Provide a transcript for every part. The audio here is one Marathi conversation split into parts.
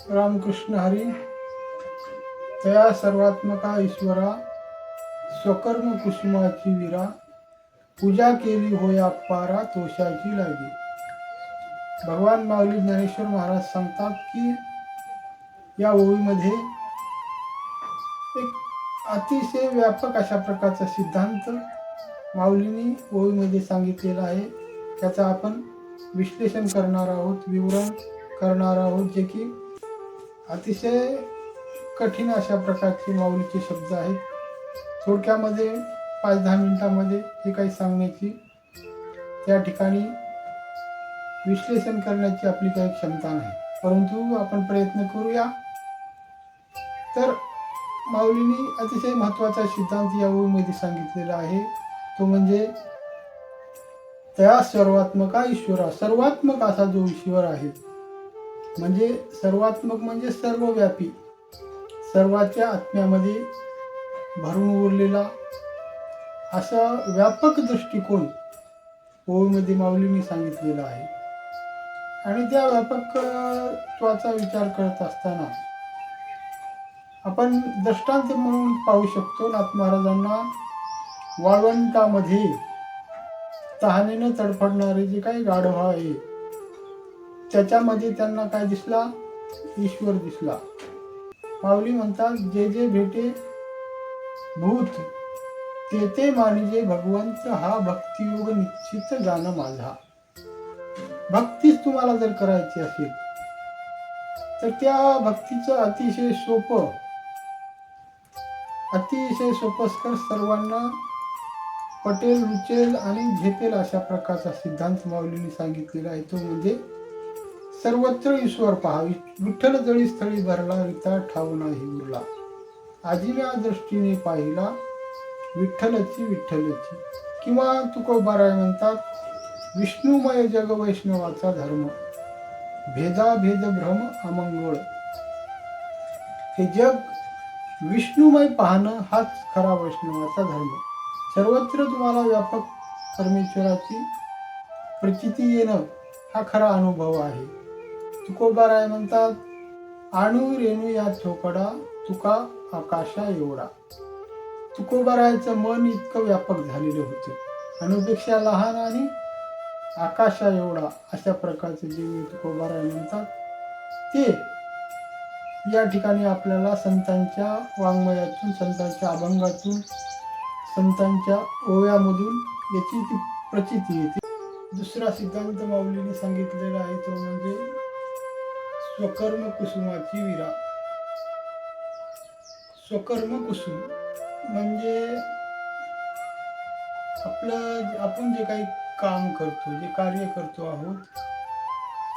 रामकृष्ण हरी. तया सर्वात्मका ईश्वरा, स्वकर्म कुसुमाची विरा, पूजा केली होया पारा तोषाची लागी. भगवान माऊली ज्ञानेश्वर महाराज सांगतात की या ओळीमध्ये एक अतिशय व्यापक अशा प्रकारचा सिद्धांत माऊलींनी ओळीमध्ये सांगितलेला आहे. त्याचा आपण विश्लेषण करणार आहोत, विवरण करणार आहोत, जे की अतिशय कठीण अशा प्रकारचे माऊलीचे शब्द आहेत. थोडक्यामध्ये 5-10 मिनिटांमध्ये हे काही सांगण्याची, त्या ठिकाणी विश्लेषण करण्याची आपली काही क्षमता नाही, परंतु आपण प्रयत्न करूया. तर माऊलींनी अतिशय महत्त्वाचा सिद्धांत या ओळीमध्ये सांगितलेला आहे, तो म्हणजे त्या सर्वात्मका ईश्वरा. सर्वात्मक असा जो ईश्वर आहे, म्हणजे सर्वात्मक म्हणजे सर्वव्यापी, सर्वाच्या आत्म्यामध्ये भरून उरलेला असा व्यापक दृष्टिकोन ओळीमध्ये माऊलींनी सांगितलेला आहे. आणि त्या व्यापकत्वाचा विचार करत असताना आपण दृष्टांत म्हणून पाहू शकतो. नाथ महाराजांना वाळवंटामध्ये तहानेनं तडफडणारे जे काही गाढव आहे, त्याच्यामध्ये त्यांना काय दिसला? ईश्वर दिसला. माऊली म्हणतात, जे जे भेटे भूत ते ते मानिजे भगवंत, हा भक्तियोग निश्चित जाण माझा. भक्तीच तुम्हाला जर करायची असेल तर त्या भक्तीचं अतिशय सोपस्कर, सर्वांना पटेल, रुचेल आणि झेपेल अशा प्रकारचा सिद्धांत माऊलींनी सांगितलेला आहे. तो म्हणजे सर्वत्र ईश्वर पहावी. विठ्ठल जळी स्थळी भरला, रिता ठाव नाही उरला. आजिव्या दृष्टीने पाहिला विठ्ठलची. किंवा तुकोबाराय म्हणतात, विष्णुमय जग वैष्णवाचा धर्म, भेदाभेद भ्रम अमंगळ. हे जग विष्णुमय पाहणं हाच खरा वैष्णवाचा धर्म. सर्वत्र तुम्हाला व्यापक परमेश्वराची प्रचिती येणं हा खरा अनुभव आहे. तुकोबाराय म्हणतात, आणू रेणू या चोपडा, तुका आकाशा एवढा. तुकोबारायचं मन इतकं व्यापक झालेलं होतं, अणुपेक्षा लहान आणि आकाशा एवढा अशा प्रकारचे जे तुकोबाराय म्हणतात, ते या ठिकाणी आपल्याला संतांच्या वाङ्मयातून, संतांच्या अभंगातून, संतांच्या ओव्यामधून याची ती प्रचिती येते. दुसरा सिद्धांत माऊलीने सांगितलेला आहे, तो म्हणजे स्वकर्म कुसुमाची विरा. स्वकर्म कुसुम म्हणजे आपण जे काही काम करतो, जे कार्य करतो आहोत,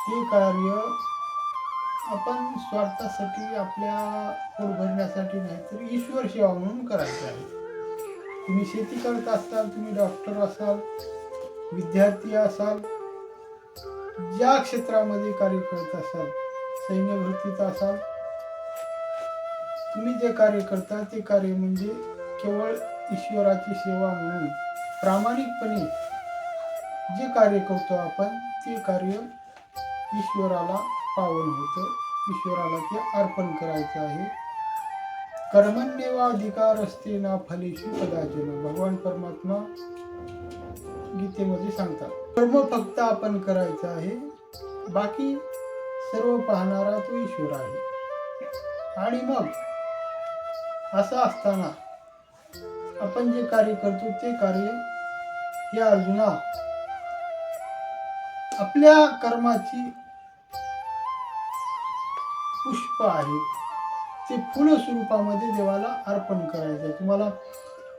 ते कार्य आपण स्वार्थासाठी, आपल्या पोट भरण्यासाठी नाही, तर ईश्वर सेवा म्हणून करायचं आहे. तुम्ही शेती करत असाल, तुम्ही डॉक्टर असाल, विद्यार्थी असाल, ज्या क्षेत्रामध्ये कार्य करत असाल, सैन्य भरतीत असाल, तुम्ही जे कार्य करता ते कार्य म्हणजे केवळ ईश्वराची सेवा म्हणून प्रामाणिकपणे जे कार्य करतो आपण, ते कार्य ईश्वराला पावन होतं. ईश्वराला ते अर्पण करायचं आहे. कर्मण्येवाधिकार असते ना फलेषु कदाचन. भगवान परमात्मा गीतेमध्ये सांगतात, कर्म फक्त आपण करायचं आहे, बाकी सर्व पाहणारा तो ईश्वर आहे. आणि मग असं असताना आपण जे कार्य करतो ते कार्य, हे अर्जुना, आपल्या कर्माची पुष्प आहे, ते फुल स्वरूपामध्ये देवाला अर्पण करायचं. तुम्हाला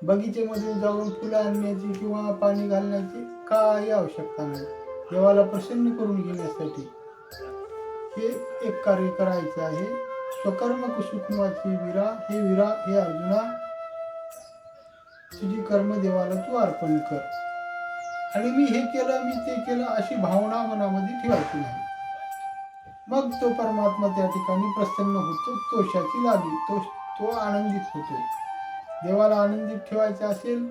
बगीचेमध्ये जाऊन फुलं आणण्याची किंवा पाणी घालण्याची काही आवश्यकता नाही. देवाला प्रसन्न करून घेण्यासाठी हे एक कार्य करायचं आहे. स्वकर्म कुसुमाची विरा. हे विरा, हे अर्जुना, तुझी कर्म देवाला तू अर्पण कर. आणि मी हे केलं, मी ते केलं अशी भावना मनामध्ये ठेवायची नाही. मग तो परमात्मा त्या ठिकाणी प्रसन्न होतो, तोषाची लागी, तो आनंदित होतो. देवाला आनंदित ठेवायचे असेल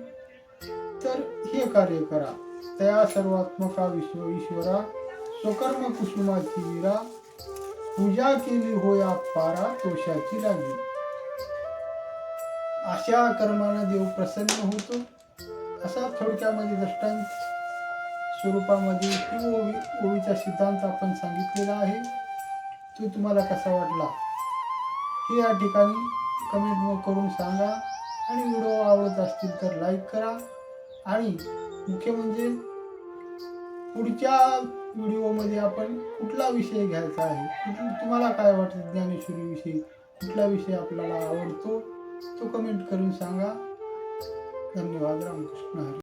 तर हे कार्य करा. तया सर्वात्मका ईश्वरा, स्वकर्म कुसुमाची विरा, पूजा केली होया पारा तोषाची लागी. अशा कर्मानं देव प्रसन्न होतो. असा थोडक्यामध्ये दृष्टांत स्वरूपामध्ये ओवीचा सिद्धांत आपण सांगितलेला आहे. तो तुम्हाला कसा वाटला हे या ठिकाणी कमेंट करून सांगा. आणि व्हिडिओ आवडत असतील तर लाईक करा. आणि मुख्य म्हणजे पुढच्या व्हिडिओमध्ये आपण कुठला विषय घ्यायचा आहे, तुम्हाला काय वाटतं ज्ञानेश्वरीविषयी, कुठला विषय आपल्याला आवडतो तो कमेंट करून सांगा. धन्यवाद. रामकृष्ण हरी.